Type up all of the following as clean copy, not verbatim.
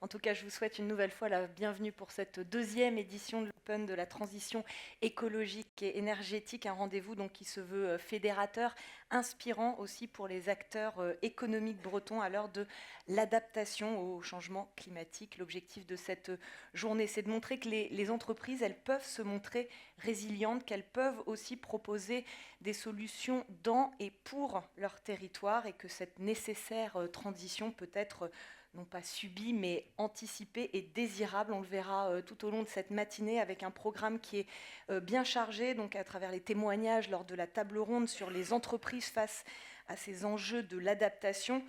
En tout cas, je vous souhaite une nouvelle fois la bienvenue pour cette deuxième édition de l'Open de la transition écologique et énergétique, un rendez-vous donc qui se veut fédérateur, inspirant aussi pour les acteurs économiques bretons à l'heure de l'adaptation au changement climatique. L'objectif de cette journée, c'est de montrer que les entreprises, elles peuvent se montrer résilientes, qu'elles peuvent aussi proposer des solutions dans et pour leur territoire et que cette nécessaire transition peut être non pas subie mais anticipée et désirable. On le verra tout au long de cette matinée avec un programme qui est bien chargé, donc à travers les témoignages lors de la table ronde sur les entreprises face à ces enjeux de l'adaptation.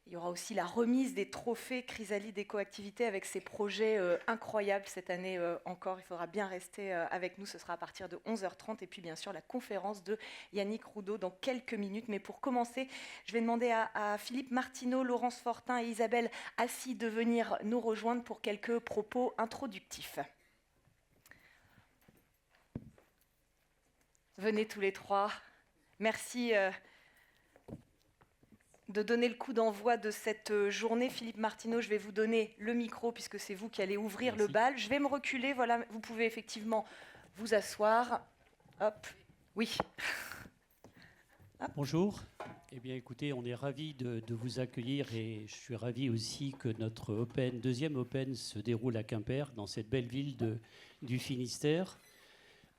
Il y aura aussi la remise des trophées Chrysalide Écoactivité avec ces projets incroyables cette année encore. Il faudra bien rester avec nous. Ce sera à partir de 11h30. Et puis bien sûr la conférence de Yannick Roudot dans quelques minutes. Mais pour commencer, je vais demander à Philippe Martineau, Laurence Fortin et Isabelle Assy de venir nous rejoindre pour quelques propos introductifs. Venez tous les trois. Merci de donner le coup d'envoi de cette journée. Philippe Martineau, je vais vous donner le micro puisque c'est vous qui allez ouvrir le bal. Je vais me reculer, voilà, vous pouvez effectivement vous asseoir. Hop, oui. Hop. Bonjour. Eh bien, écoutez, on est ravis de vous accueillir et je suis ravi aussi que notre deuxième Open se déroule à Quimper, dans cette belle ville du Finistère.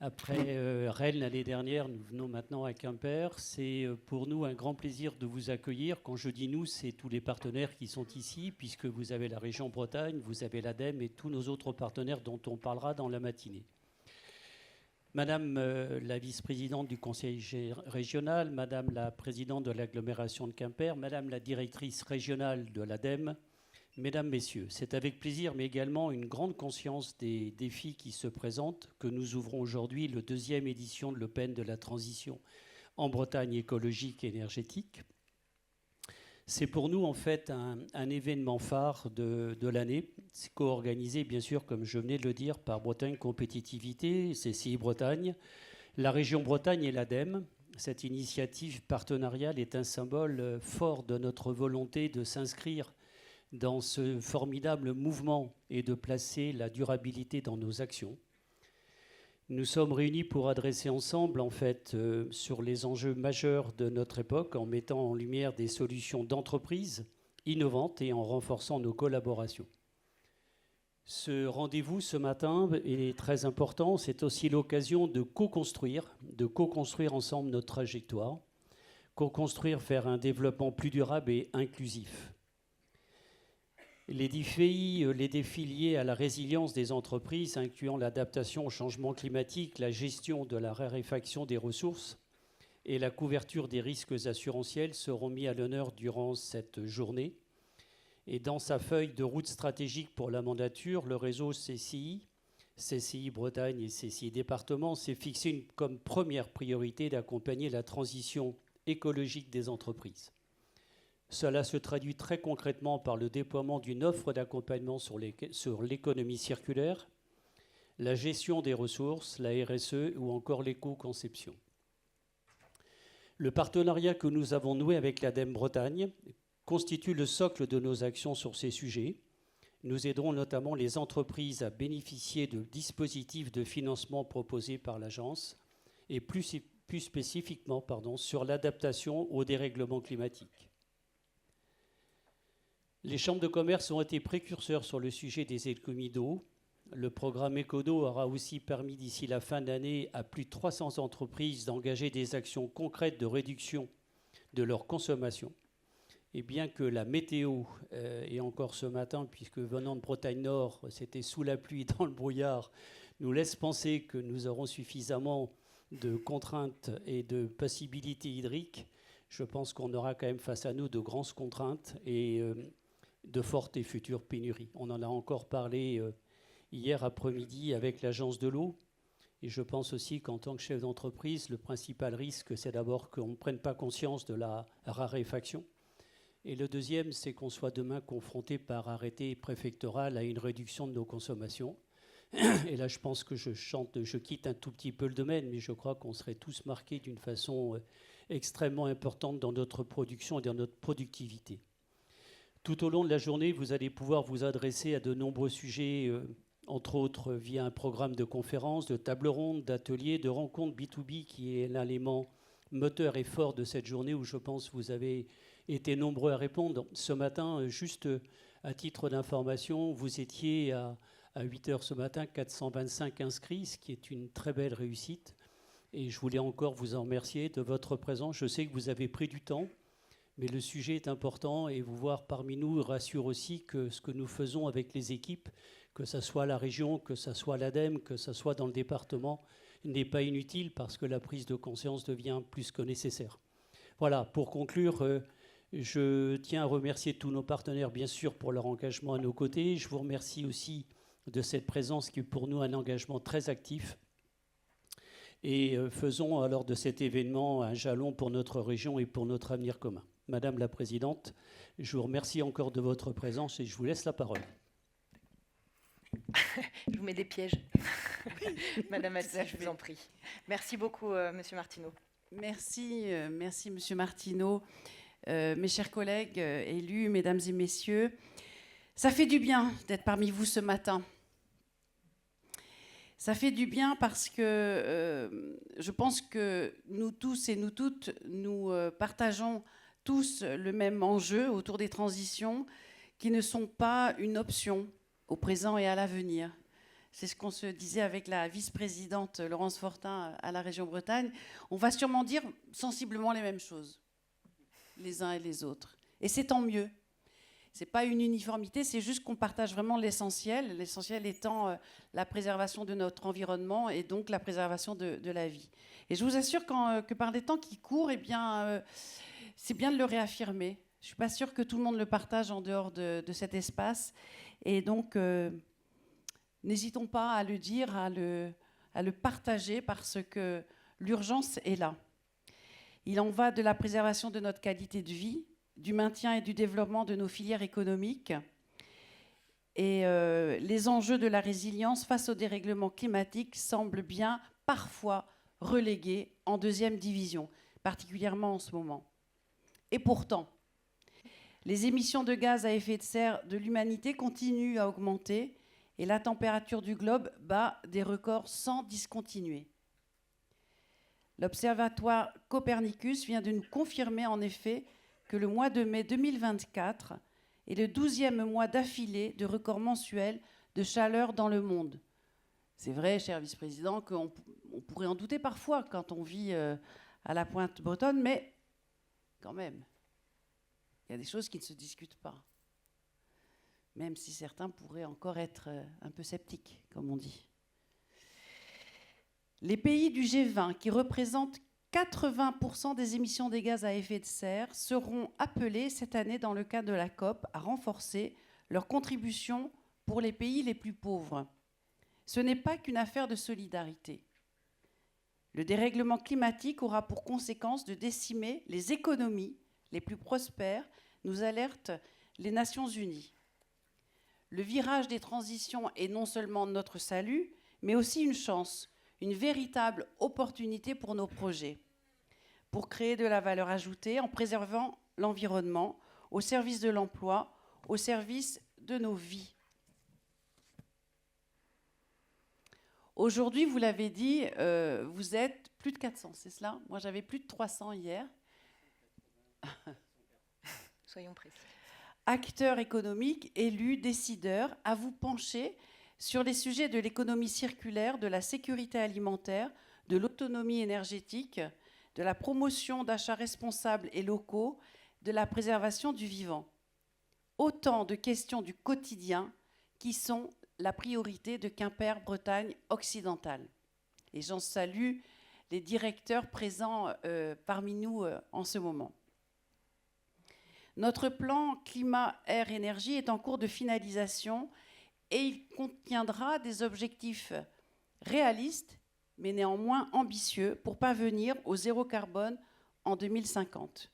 Après Rennes l'année dernière, nous venons maintenant à Quimper. C'est pour nous un grand plaisir de vous accueillir. Quand je dis nous, c'est tous les partenaires qui sont ici, puisque vous avez la région Bretagne, vous avez l'ADEME et tous nos autres partenaires dont on parlera dans la matinée. Madame la vice-présidente du conseil régional, Madame la présidente de l'agglomération de Quimper, Madame la directrice régionale de l'ADEME, Mesdames, Messieurs, c'est avec plaisir, mais également une grande conscience des défis qui se présentent, que nous ouvrons aujourd'hui la deuxième édition de l'Open de la transition en Bretagne écologique et énergétique. C'est pour nous, en fait, un événement phare de l'année. C'est co-organisé, bien sûr, comme je venais de le dire, par Bretagne Compétitivité, CCI Bretagne, la région Bretagne et l'ADEME. Cette initiative partenariale est un symbole fort de notre volonté de s'inscrire dans ce formidable mouvement et de placer la durabilité dans nos actions. Nous sommes réunis pour adresser ensemble, en fait, sur les enjeux majeurs de notre époque, en mettant en lumière des solutions d'entreprise innovantes et en renforçant nos collaborations. Ce rendez-vous ce matin est très important. C'est aussi l'occasion de co-construire ensemble notre trajectoire, co-construire vers un développement plus durable et inclusif. Les défis liés à la résilience des entreprises, incluant l'adaptation au changement climatique, la gestion de la raréfaction des ressources et la couverture des risques assurantiels, seront mis à l'honneur durant cette journée. Et dans sa feuille de route stratégique pour la mandature, le réseau CCI Bretagne et CCI Département s'est fixé comme première priorité d'accompagner la transition écologique des entreprises. Cela se traduit très concrètement par le déploiement d'une offre d'accompagnement sur l'économie circulaire, la gestion des ressources, la RSE ou encore l'éco-conception. Le partenariat que nous avons noué avec l'ADEME Bretagne constitue le socle de nos actions sur ces sujets. Nous aiderons notamment les entreprises à bénéficier de dispositifs de financement proposés par l'agence et plus spécifiquement sur l'adaptation au dérèglement climatique. Les chambres de commerce ont été précurseurs sur le sujet des économies d'eau. Le programme Ecodo aura aussi permis d'ici la fin de l'année à plus de 300 entreprises d'engager des actions concrètes de réduction de leur consommation. Et bien que la météo, et encore ce matin, puisque venant de Bretagne Nord, c'était sous la pluie, dans le brouillard, nous laisse penser que nous aurons suffisamment de contraintes et de possibilités hydriques, je pense qu'on aura quand même face à nous de grandes contraintes et de fortes et futures pénuries. On en a encore parlé hier après-midi avec l'Agence de l'eau. Et je pense aussi qu'en tant que chef d'entreprise, le principal risque, c'est d'abord qu'on ne prenne pas conscience de la raréfaction. Et le deuxième, c'est qu'on soit demain confronté par arrêté préfectoral à une réduction de nos consommations. Et là, je pense que je quitte un tout petit peu le domaine, mais je crois qu'on serait tous marqués d'une façon extrêmement importante dans notre production et dans notre productivité. Tout au long de la journée, vous allez pouvoir vous adresser à de nombreux sujets, entre autres via un programme de conférences, de tables rondes, d'ateliers, de rencontres B2B qui est l'élément moteur et fort de cette journée où je pense que vous avez été nombreux à répondre. Ce matin, juste à titre d'information, vous étiez à 8 heures ce matin, 425 inscrits, ce qui est une très belle réussite. Et je voulais encore vous en remercier de votre présence. Je sais que vous avez pris du temps, mais le sujet est important et vous voir parmi nous rassure aussi que ce que nous faisons avec les équipes, que ce soit la région, que ce soit l'ADEME, que ce soit dans le département, n'est pas inutile parce que la prise de conscience devient plus que nécessaire. Voilà, pour conclure, je tiens à remercier tous nos partenaires, bien sûr, pour leur engagement à nos côtés. Je vous remercie aussi de cette présence qui est pour nous un engagement très actif. Et faisons alors de cet événement un jalon pour notre région et pour notre avenir commun. Madame la Présidente, je vous remercie encore de votre présence et je vous laisse la parole. Je vous mets des pièges. Madame Alza, je vous en prie. Merci beaucoup, Monsieur Martineau. Merci, Monsieur Martineau. Mes chers collègues élus, mesdames et messieurs, ça fait du bien d'être parmi vous ce matin. Ça fait du bien parce que je pense que nous tous et nous toutes, nous partageons tous le même enjeu autour des transitions qui ne sont pas une option au présent et à l'avenir. C'est ce qu'on se disait avec la vice-présidente Laurence Fortin à la région Bretagne. On va sûrement dire sensiblement les mêmes choses, les uns et les autres. Et c'est tant mieux. Ce n'est pas une uniformité, c'est juste qu'on partage vraiment l'essentiel, l'essentiel étant la préservation de notre environnement et donc la préservation de la vie. Et je vous assure que par les temps qui courent, eh bien, c'est bien de le réaffirmer. Je ne suis pas sûre que tout le monde le partage en dehors de cet espace. Et donc, n'hésitons pas à le dire, à le partager parce que l'urgence est là. Il en va de la préservation de notre qualité de vie, du maintien et du développement de nos filières économiques et les enjeux de la résilience face au dérèglement climatique semblent bien parfois relégués en deuxième division, particulièrement en ce moment. Et pourtant, les émissions de gaz à effet de serre de l'humanité continuent à augmenter et la température du globe bat des records sans discontinuer. L'Observatoire Copernicus vient de nous confirmer en effet que le mois de mai 2024 est le 12e mois d'affilée de record mensuel de chaleur dans le monde. C'est vrai, cher vice-président, qu'on pourrait en douter parfois quand on vit à la pointe bretonne, mais quand même, il y a des choses qui ne se discutent pas. Même si certains pourraient encore être un peu sceptiques, comme on dit. Les pays du G20, qui représentent 80% des émissions des gaz à effet de serre, seront appelés cette année dans le cadre de la COP à renforcer leur contribution pour les pays les plus pauvres. Ce n'est pas qu'une affaire de solidarité. Le dérèglement climatique aura pour conséquence de décimer les économies les plus prospères, nous alertent les Nations Unies. Le virage des transitions est non seulement notre salut, mais aussi une chance, une véritable opportunité pour nos projets, pour créer de la valeur ajoutée en préservant l'environnement, au service de l'emploi, au service de nos vies. Aujourd'hui, vous l'avez dit, vous êtes plus de 400, c'est cela ? Moi, j'avais plus de 300 hier. Soyons précis. Acteurs économiques, élus, décideurs, à vous pencher sur les sujets de l'économie circulaire, de la sécurité alimentaire, de l'autonomie énergétique, de la promotion d'achats responsables et locaux, de la préservation du vivant. Autant de questions du quotidien qui sont la priorité de Quimper, Bretagne occidentale. Et j'en salue les directeurs présents parmi nous en ce moment. Notre plan climat-air-énergie est en cours de finalisation et il contiendra des objectifs réalistes, mais néanmoins ambitieux, pour parvenir au zéro carbone en 2050.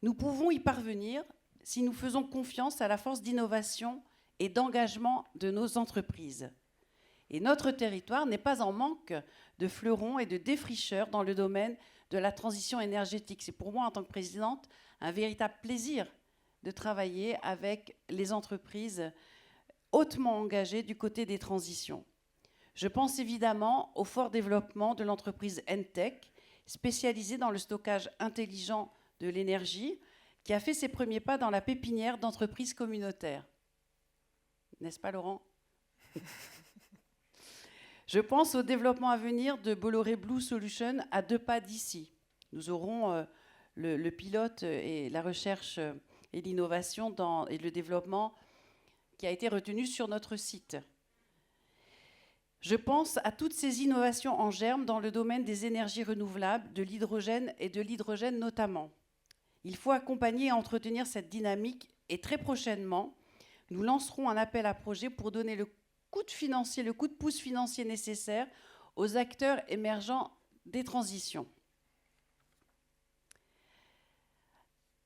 Nous pouvons y parvenir si nous faisons confiance à la force d'innovation et d'engagement de nos entreprises. Et notre territoire n'est pas en manque de fleurons et de défricheurs dans le domaine de la transition énergétique. C'est pour moi, en tant que présidente, un véritable plaisir de travailler avec les entreprises hautement engagées du côté des transitions. Je pense évidemment au fort développement de l'entreprise Entech, spécialisée dans le stockage intelligent de l'énergie, qui a fait ses premiers pas dans la pépinière d'entreprises communautaires. N'est-ce pas, Laurent? Je pense au développement à venir de Bolloré Blue Solutions à 2 pas d'ici. Nous aurons le pilote et la recherche et l'innovation et le développement qui a été retenu sur notre site. Je pense à toutes ces innovations en germe dans le domaine des énergies renouvelables, de l'hydrogène et de l'hydrogène notamment. Il faut accompagner et entretenir cette dynamique et très prochainement, nous lancerons un appel à projet pour donner le coup de pouce financier nécessaire aux acteurs émergents des transitions.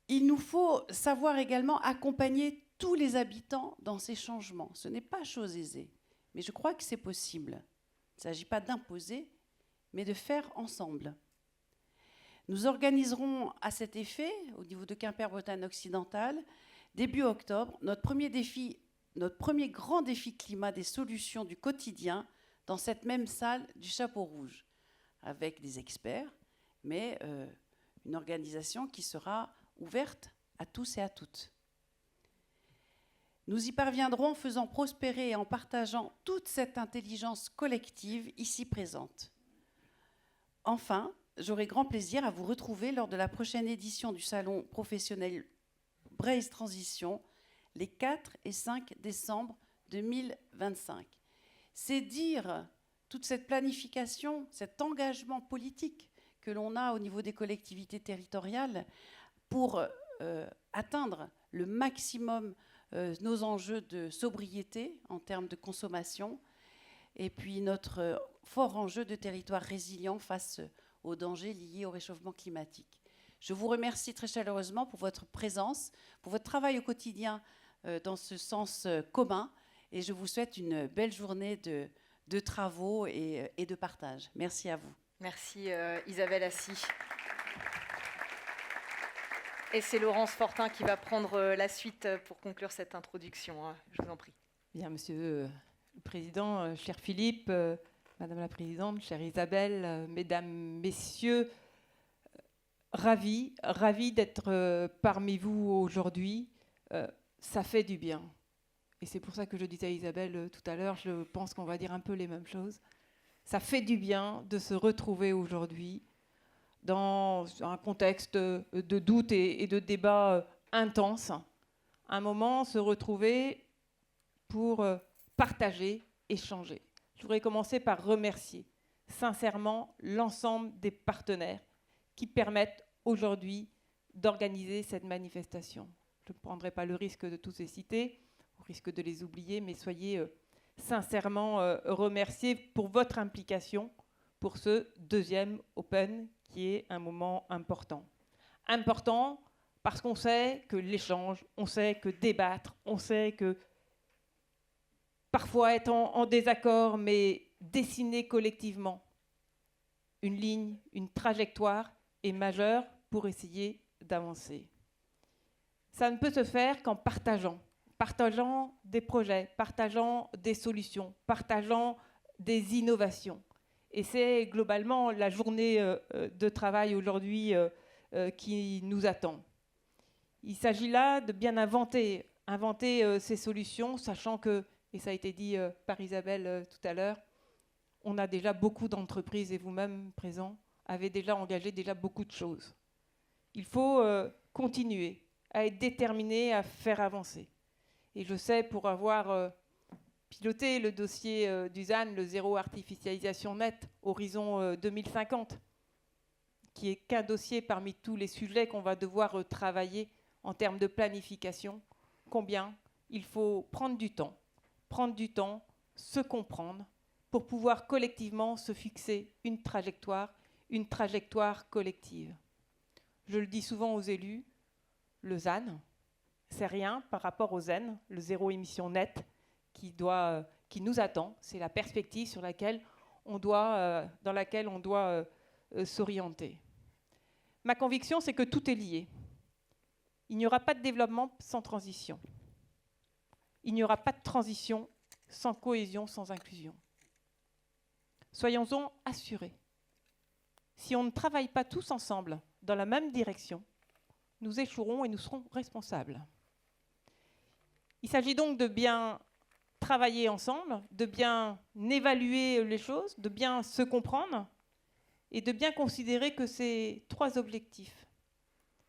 Il nous faut savoir également accompagner tous les habitants dans ces changements. Ce n'est pas chose aisée, mais je crois que c'est possible. Il ne s'agit pas d'imposer, mais de faire ensemble. Nous organiserons à cet effet, au niveau de Quimper-Bretagne occidentale, début octobre, notre premier grand défi climat des solutions du quotidien dans cette même salle du Chapeau Rouge, avec des experts, mais une organisation qui sera ouverte à tous et à toutes. Nous y parviendrons en faisant prospérer et en partageant toute cette intelligence collective ici présente. Enfin, j'aurai grand plaisir à vous retrouver lors de la prochaine édition du salon professionnel Braze Transition, les 4 et 5 décembre 2025. C'est dire toute cette planification, cet engagement politique que l'on a au niveau des collectivités territoriales pour atteindre le maximum nos enjeux de sobriété en termes de consommation et puis notre fort enjeu de territoire résilient face aux dangers liés au réchauffement climatique. Je vous remercie très chaleureusement pour votre présence, pour votre travail au quotidien dans ce sens commun et je vous souhaite une belle journée de travaux et de partage. Merci à vous. Merci Isabelle Assy. Et c'est Laurence Fortin qui va prendre la suite pour conclure cette introduction. Je vous en prie. Bien, Monsieur le Président, cher Philippe, Madame la Présidente, chère Isabelle, Mesdames, Messieurs, ravi d'être parmi vous aujourd'hui. Ça fait du bien. Et c'est pour ça que je disais à Isabelle tout à l'heure, je pense qu'on va dire un peu les mêmes choses. Ça fait du bien de se retrouver aujourd'hui dans un contexte de doute et de débat intense. Un moment, se retrouver pour partager, échanger. Je voudrais commencer par remercier sincèrement l'ensemble des partenaires qui permettent aujourd'hui d'organiser cette manifestation. Je ne prendrai pas le risque de tous les citer, au risque de les oublier, mais soyez sincèrement remerciés pour votre implication pour ce deuxième Open qui est un moment important. Important parce qu'on sait que l'échange, on sait que débattre, on sait que parfois être en désaccord, mais dessiner collectivement une ligne, une trajectoire est majeure pour essayer d'avancer. Ça ne peut se faire qu'en partageant des projets, partageant des solutions, partageant des innovations. Et c'est globalement la journée de travail aujourd'hui qui nous attend. Il s'agit là de bien inventer ces solutions, sachant que, et ça a été dit par Isabelle tout à l'heure, on a déjà beaucoup d'entreprises, et vous-même présents, avez déjà engagé beaucoup de choses. Il faut continuer à être déterminé à faire avancer. Et je sais, pour avoir piloté le dossier du ZAN, le zéro artificialisation nette, horizon 2050, qui est qu'un dossier parmi tous les sujets qu'on va devoir travailler en termes de planification, combien il faut prendre du temps, se comprendre, pour pouvoir collectivement se fixer une trajectoire collective. Je le dis souvent aux élus, le ZAN, c'est rien par rapport au ZEN, le zéro émission nette, qui nous attend. C'est la perspective dans laquelle on doit s'orienter. Ma conviction, c'est que tout est lié. Il n'y aura pas de développement sans transition. Il n'y aura pas de transition sans cohésion, sans inclusion. Soyons-en assurés. Si on ne travaille pas tous ensemble dans la même direction, nous échouerons et nous serons responsables. Il s'agit donc de bien travailler ensemble, de bien évaluer les choses, de bien se comprendre et de bien considérer que ces trois objectifs,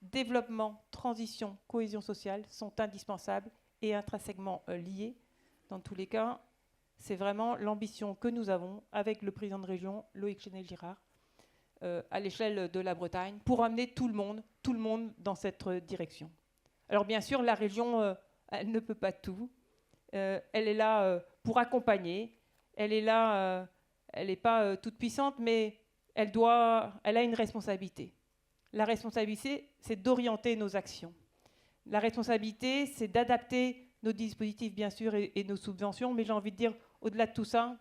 développement, transition, cohésion sociale, sont indispensables et intrinsèquement liés. Dans tous les cas, c'est vraiment l'ambition que nous avons avec le président de région, Loïc Chenel-Girard, à l'échelle de la Bretagne, pour amener tout le monde dans cette direction. Alors bien sûr, la région, elle ne peut pas tout. Elle est là pour accompagner. Elle est là, elle n'est pas toute puissante, mais elle a une responsabilité. La responsabilité, c'est d'orienter nos actions. La responsabilité, c'est d'adapter nos dispositifs, bien sûr, et nos subventions, mais j'ai envie de dire, au-delà de tout ça,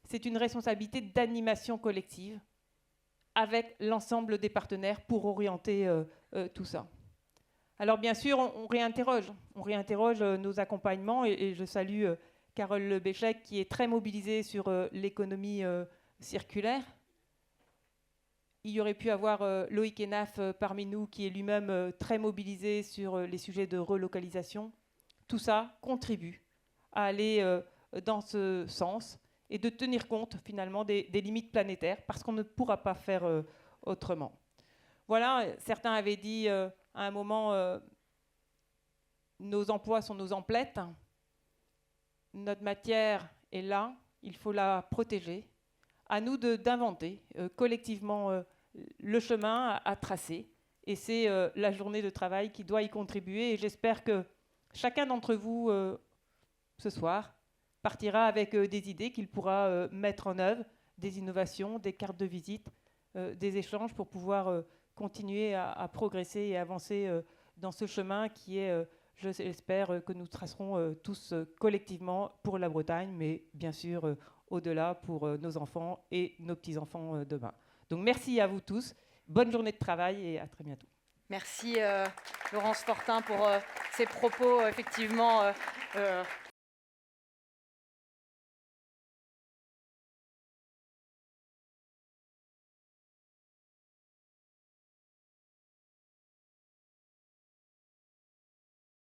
c'est une responsabilité d'animation collective avec l'ensemble des partenaires pour orienter tout ça. Alors bien sûr, on réinterroge nos accompagnements et je salue Carole Lebéchec qui est très mobilisée sur l'économie circulaire. Il y aurait pu avoir Loïc Hénaf parmi nous qui est lui-même très mobilisé sur les sujets de relocalisation. Tout ça contribue à aller dans ce sens et de tenir compte finalement des limites planétaires parce qu'on ne pourra pas faire autrement. Voilà, certains avaient dit à un moment nos emplois sont nos emplettes, notre matière est là, il faut la protéger. À nous d'inventer collectivement le chemin à tracer et c'est la journée de travail qui doit y contribuer et j'espère que chacun d'entre vous ce soir partira avec des idées qu'il pourra mettre en œuvre, des innovations, des cartes de visite, des échanges pour pouvoir continuer à progresser et avancer dans ce chemin qui est, j'espère, que nous tracerons tous collectivement pour la Bretagne, mais bien sûr au-delà pour nos enfants et nos petits-enfants demain. Donc merci à vous tous, bonne journée de travail et à très bientôt. Merci Laurence Fortin pour ces propos effectivement